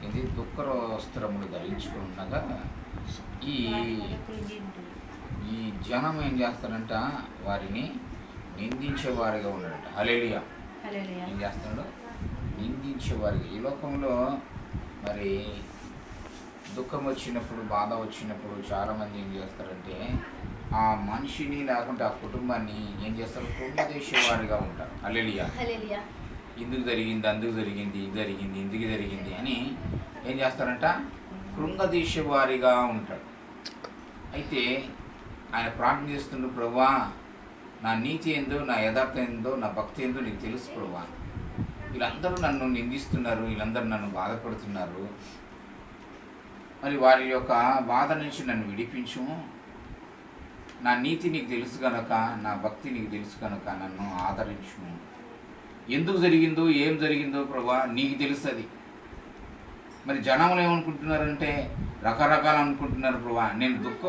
ఇది దుఃఖవస్త్రములు ధరించుకున్నగా ఈ ఈ జనం ఏం చేస్తారంట, వారిని నిందించేవారిగా ఉన్నాడంట. హల్లెలూయా. ఏం చేస్తున్నాడు? నిందించేవారిగా. ఈ లోకంలో మరి దుఃఖం వచ్చినప్పుడు, బాధ వచ్చినప్పుడు చాలామంది ఏం చేస్తారంటే ఆ మనిషిని లేకుంటే ఆ కుటుంబాన్ని ఏం చేస్తారు, కృంగదీసేవారిగా ఉంటారు. హల్లెలూయా. ఇందుకు జరిగింది, అందుకు జరిగింది, ఇది జరిగింది, ఇందుకు జరిగింది అని ఏం చేస్తారంట, కృంగదీసేవారిగా ఉంటాడు. అయితే ఆయన ప్రార్థన చేస్తుండ్రు, ప్రభువా నా నీతి ఏందో, నా యథార్థం ఏందో, నా భక్తి ఏందో నీకు తెలుసు ప్రభువా. వీళ్ళందరూ నన్ను నిందిస్తున్నారు, వీళ్ళందరూ నన్ను బాధపడుతున్నారు. మరి వారి యొక్క బాధ నుంచి నన్ను విడిపించు. నా నీతి నీకు తెలుసు కనుక, నా భక్తి నీకు తెలుసు కనుక నన్ను ఆదరించు. ఎందుకు జరిగిందో, ఏం జరిగిందో ప్రభువా నీకు తెలుసు. అది మరి జనములు ఏమనుకుంటున్నారంటే రకరకాలు అనుకుంటున్నారు ప్రభువా. నేను దుఃఖం